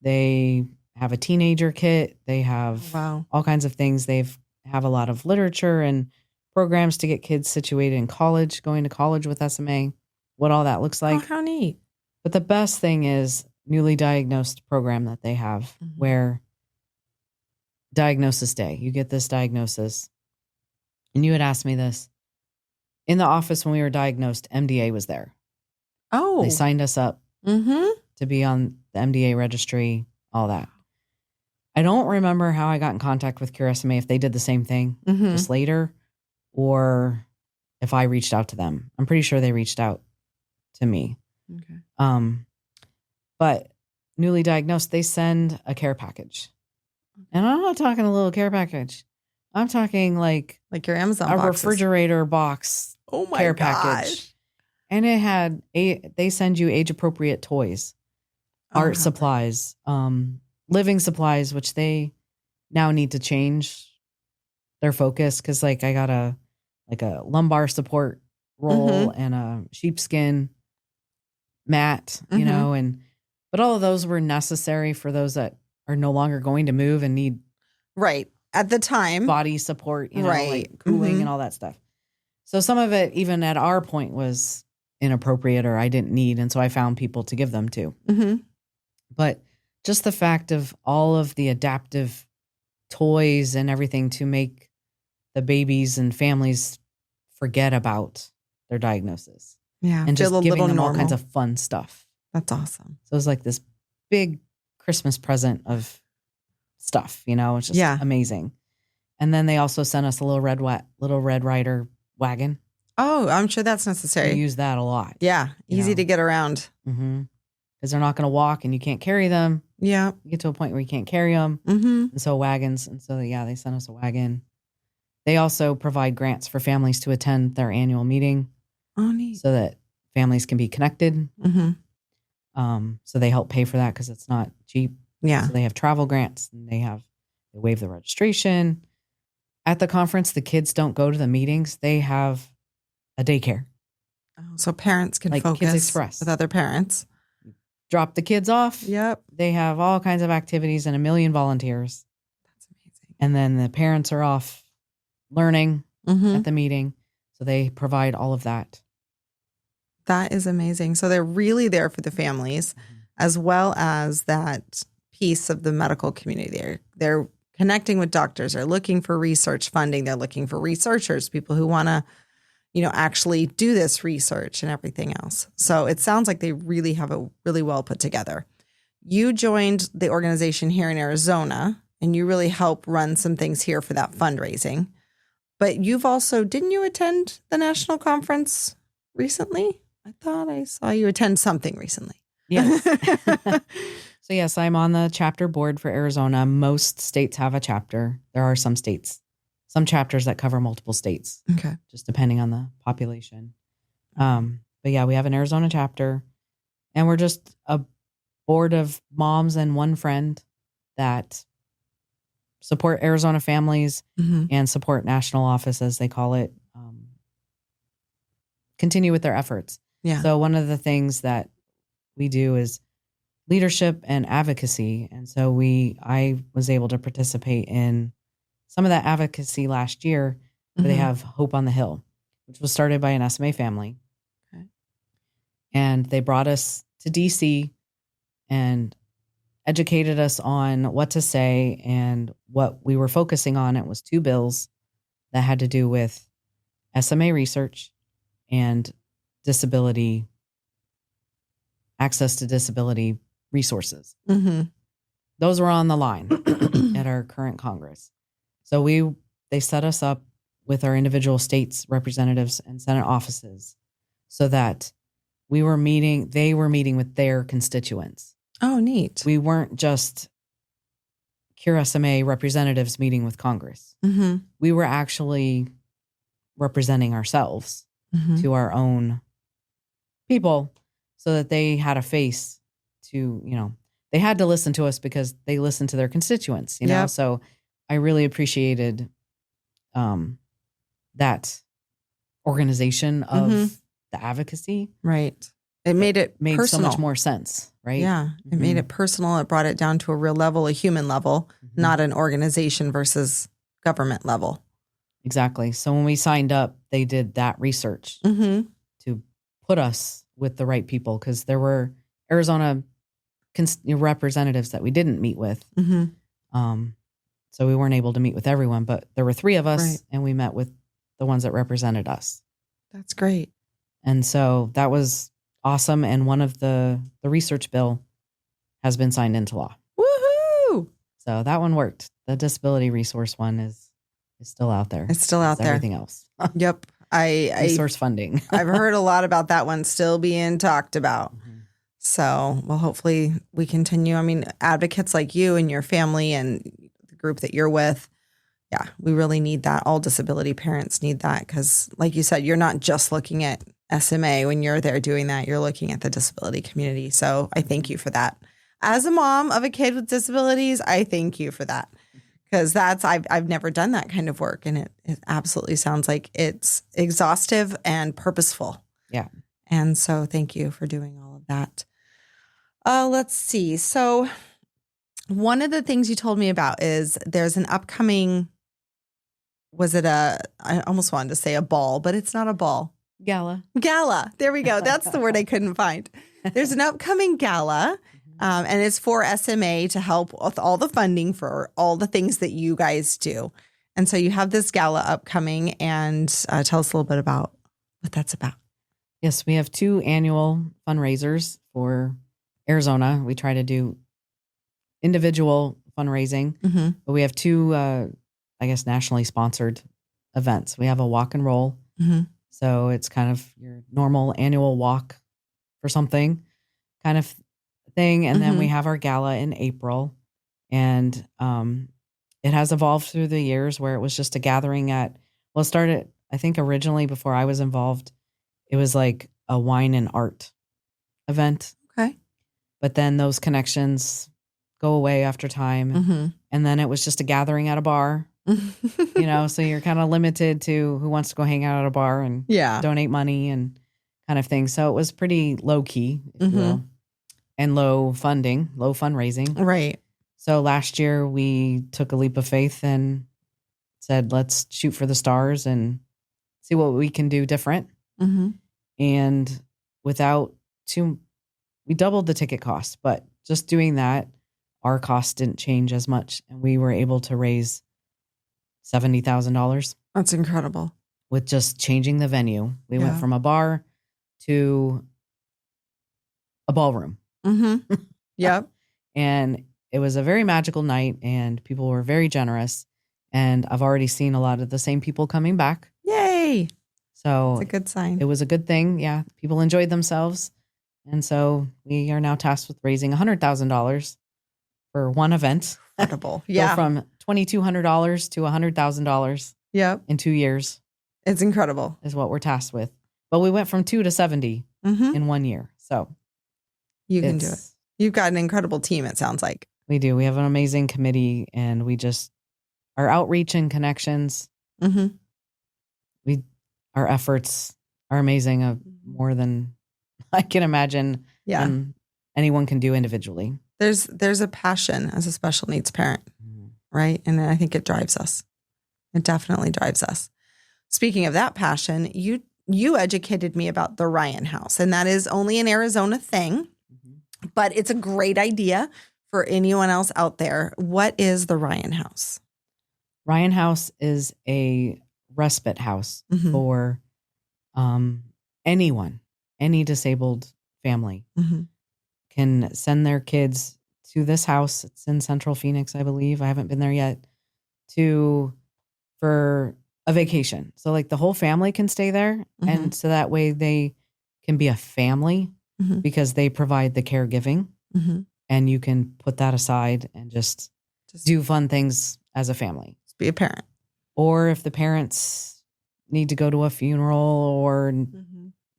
They have a teenager kit. They have all kinds of things. They have a lot of literature and programs to get kids situated in college, going to college with SMA, what all that looks like. Oh, how neat. But the best thing is newly diagnosed program that they have where diagnosis day, you get this diagnosis. And you had asked me this. In the office when we were diagnosed, MDA was there. Oh. They signed us up to be on the MDA registry, all that. I don't remember how I got in contact with Cure SMA, if they did the same thing just later, or if I reached out to them. I'm pretty sure they reached out to me. Okay. But newly diagnosed, they send a care package. And I'm not talking a little care package. I'm talking like your Amazon a boxes. Refrigerator box care package. And it had they send you age appropriate toys, art supplies, living supplies, which they now need to change their focus. Cause like I got a lumbar support roll and a sheepskin mat, you know, but all of those were necessary for those that are no longer going to move and need at the time body support, you know, like cooling and all that stuff. So some of it, even at our point, was inappropriate or I didn't need. And so I found people to give them to. But just the fact of all of the adaptive toys and everything to make the babies and families forget about their diagnosis. Yeah. And just giving them all kinds of fun stuff. That's awesome. So it was like this big Christmas present of stuff, you know, it's just amazing. And then they also sent us a little Red Ryder wagon. Oh, I'm sure that's necessary. We use that a lot. Yeah. Easy to get around. Because they're not going to walk and you can't carry them. Yeah. You get to a point where you can't carry them. And so wagons. And so, they sent us a wagon. They also provide grants for families to attend their annual meeting. Oh, neat. So that families can be connected. So they help pay for that because it's not cheap. Yeah. So they have travel grants and they waive the registration. At the conference, the kids don't go to the meetings. They have a daycare. Oh, so parents can like focus Kids Express. with other parents. Drop the kids off. Yep. They have all kinds of activities and 1 million volunteers. That's amazing. And then the parents are off learning at the meeting. So they provide all of that. That is amazing. So they're really there for the families as well as that piece of the medical community. They're connecting with doctors. They're looking for research funding. They're looking for researchers, people who want to, actually do this research and everything else. So it sounds like they really have it really well put together. You joined the organization here in Arizona and you really help run some things here for that fundraising. But you've also, didn't you attend the national conference recently? I thought I saw you attend something recently. Yes. So yes, I'm on the chapter board for Arizona. Most states have a chapter. There are some chapters that cover multiple states. Okay. Just depending on the population. But yeah, we have an Arizona chapter and we're just a board of moms and one friend that support Arizona families and support national office, as they call it, continue with their efforts. Yeah. So one of the things that we do is leadership and advocacy. And so I was able to participate in some of that advocacy last year where they have Hope on the Hill, which was started by an SMA family. Okay. And they brought us to DC and educated us on what to say, and what we were focusing on. It was 2 bills that had to do with SMA research and disability, access to disability resources. Those were on the line at our current Congress. So they set us up with our individual states representatives and Senate offices so that they were meeting with their constituents. Oh, neat. We weren't just Cure SMA representatives meeting with Congress. We were actually representing ourselves to our own people so that they had a face to, they had to listen to us because they listened to their constituents, know? So I really appreciated that organization of the advocacy. Right. It made personal. So much more sense, right? Yeah. It made it personal. It brought it down to a real level, a human level, not an organization versus government level. Exactly. So when we signed up, they did that research to put us with the right people, because there were Arizona representatives that we didn't meet with. So we weren't able to meet with everyone, but there were 3 of us and we met with the ones that represented us. That's great. And so that was awesome. And one of the research bill has been signed into law. Woohoo! So that one worked. The disability resource one is still out there. It's still out there. Everything else. Yep. Resource funding. I've heard a lot about that one still being talked about. So, well, hopefully we continue. I mean, advocates like you and your family and the group that you're with, yeah, we really need that. All disability parents need that because, like you said, you're not just looking at SMA when you're there doing that. You're looking at the disability community. So I thank you for that. As a mom of a kid with disabilities, I thank you for that. Because I've never done that kind of work, and it absolutely sounds like it's exhaustive and purposeful. Yeah. And so thank you for doing all of that. Let's see. So one of the things you told me about is there's an upcoming, I almost wanted to say a ball, but it's not a ball. Gala. There we go. That's the word I couldn't find. There's an upcoming gala. And it's for SMA to help with all the funding for all the things that you guys do. And so you have this gala upcoming, and tell us a little bit about what that's about. Yes, we have 2 annual fundraisers for Arizona. We try to do individual fundraising, but we have 2, nationally sponsored events. We have a walk and roll. So it's kind of your normal annual walk for something kind of thing. And then we have our gala in April, and it has evolved through the years where it was just a gathering it started, I think originally before I was involved, it was like a wine and art event. Okay. But then those connections go away after time. And then it was just a gathering at a bar, so you're kind of limited to who wants to go hang out at a bar and donate money and kind of thing. So it was pretty low key, if you will. And low fundraising. Right. So last year we took a leap of faith and said, let's shoot for the stars and see what we can do different. And we doubled the ticket cost, but just doing that, our costs didn't change as much. And we were able to raise $70,000. That's incredible. With just changing the venue. We went from a bar to a ballroom. Yep. And it was a very magical night, and people were very generous. And I've already seen a lot of the same people coming back. Yay. So it's a good sign. It was a good thing. Yeah. People enjoyed themselves. And so we are now tasked with raising $100,000 for one event. Incredible. Go from $2,200 to $100,000. Yep. In 2 years. It's incredible. Is what we're tasked with. But we went from 2 to 70 in 1 year. So you can do it. You've got an incredible team, it sounds like. We do. We have an amazing committee, and our outreach and connections, our efforts are amazing, more than I can imagine and anyone can do individually. There's a passion as a special needs parent, right? And I think it drives us. It definitely drives us. Speaking of that passion, you educated me about the Ryan House, and that is only an Arizona thing, but it's a great idea for anyone else out there. What is the Ryan House? Ryan House is a respite house for anyone, any disabled family can send their kids to this house. It's in Central Phoenix, I believe. I haven't been there yet. For a vacation. So like the whole family can stay there. And so that way they can be a family because they provide the caregiving and you can put that aside and just do fun things as a family. Just be a parent. Or if the parents need to go to a funeral or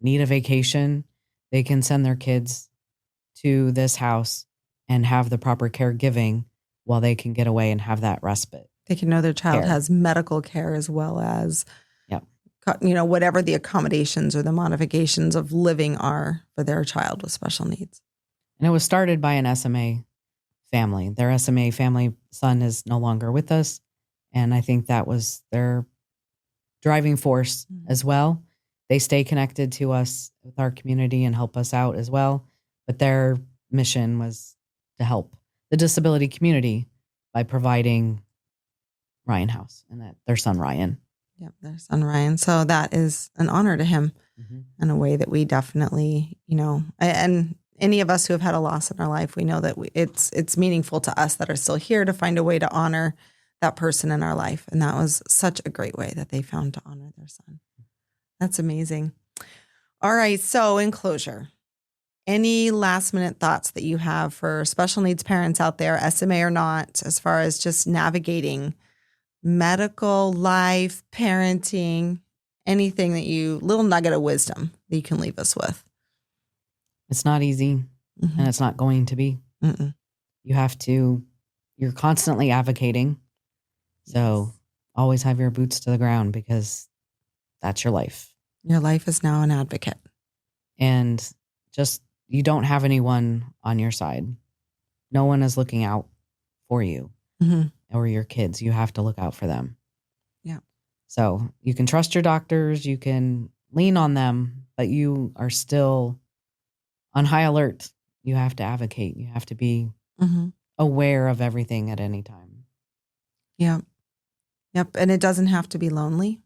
need a vacation, they can send their kids to this house and have the proper caregiving while they can get away and have that respite. They can know their child has medical care as well as, whatever the accommodations or the modifications of living are for their child with special needs. And it was started by an SMA family. Their SMA family son is no longer with us. And I think that was their driving force as well. They stay connected to us with our community and help us out as well. But their mission was to help the disability community by providing Ryan House and that their son Ryan. Yep, their son Ryan. So that is an honor to him in a way that we definitely, and any of us who have had a loss in our life, we know that it's meaningful to us that are still here to find a way to honor that person in our life. And that was such a great way that they found to honor their son. That's amazing. All right. So in closure, any last minute thoughts that you have for special needs parents out there, SMA or not, as far as just navigating medical, life, parenting, anything little nugget of wisdom that you can leave us with? It's not easy and it's not going to be. You're constantly advocating. So always have your boots to the ground because that's your life. Your life is now an advocate. And you don't have anyone on your side. No one is looking out for you or your kids. You have to look out for them. Yeah. So you can trust your doctors, you can lean on them, but you are still on high alert. You have to advocate. You have to be aware of everything at any time. Yeah. Yep. And it doesn't have to be lonely.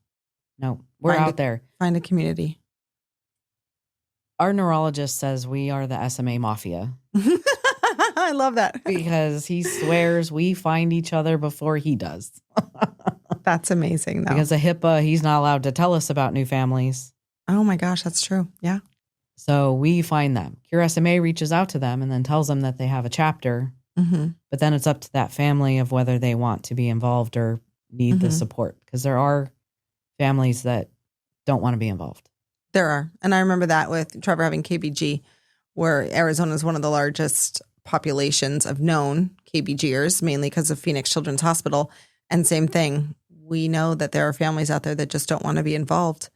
No, we're out there. Find a community. Our neurologist says we are the SMA mafia. I love that. Because he swears we find each other before he does. That's amazing, though. Because of HIPAA, he's not allowed to tell us about new families. Oh my gosh, that's true. Yeah. So we find them. Cure SMA reaches out to them and then tells them that they have a chapter. But then it's up to that family of whether they want to be involved or need the support. Because there are families that don't want to be involved. There are. And I remember that with Trevor having KBG, where Arizona is one of the largest populations of known KBGers, mainly because of Phoenix Children's Hospital. And same thing. We know that there are families out there that just don't want to be involved.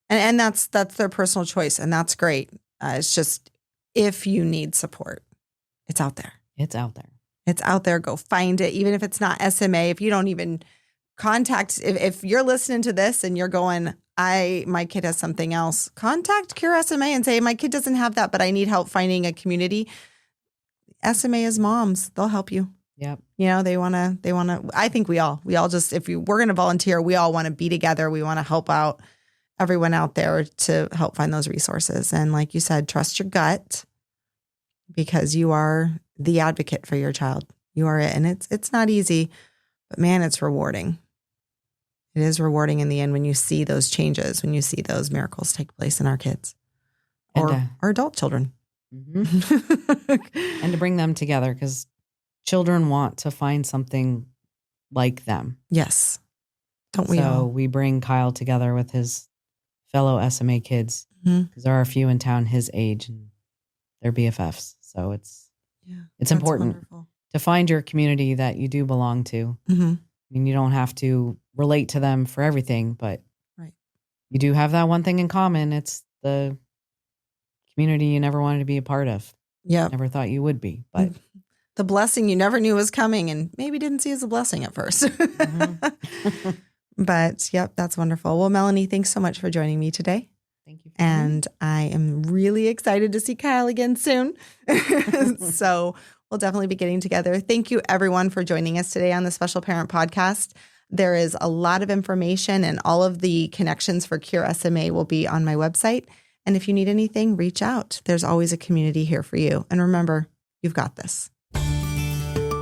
And that's their personal choice. And that's great. It's just, if you need support, it's out there. It's out there. It's out there. Go find it. Even if it's not SMA, if you don't even contact, if you're listening to this and you're going, my kid has something else, contact Cure SMA and say, my kid doesn't have that, but I need help finding a community. SMA is moms. They'll help you. Yep. They want to, I think we all just, we're going to volunteer, we all want to be together. We want to help out everyone out there to help find those resources. And like you said, trust your gut because you are the advocate for your child. You are it. And it's not easy, but man, it's rewarding. It is rewarding in the end when you see those changes, when you see those miracles take place in our kids or our adult children. And to bring them together because children want to find something like them. Yes. Don't we all? So we bring Kyle together with his fellow SMA kids because there are a few in town his age and they're BFFs. So it's Yeah, it's that's important wonderful. to find your community that you do belong to. Mm-hmm. I mean, you don't have to relate to them for everything, but Right. you do have that one thing in common. It's the community you never wanted to be a part of. Yeah. Never thought you would be, but The blessing you never knew was coming and maybe didn't see as a blessing at first. But yep, that's wonderful. Well, Melanie, thanks so much for joining me today. thank you. And I am really excited to see Kyle again soon. So we'll definitely be getting together. Thank you, everyone, for joining us today on the Special Parent Podcast. There is a lot of information, and all of the connections for Cure SMA will be on my website. And if you need anything, reach out. There's always a community here for you. And remember, you've got this.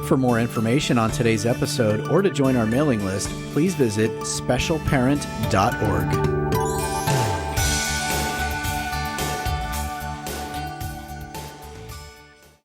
For more information on today's episode or to join our mailing list, please visit specialparent.org.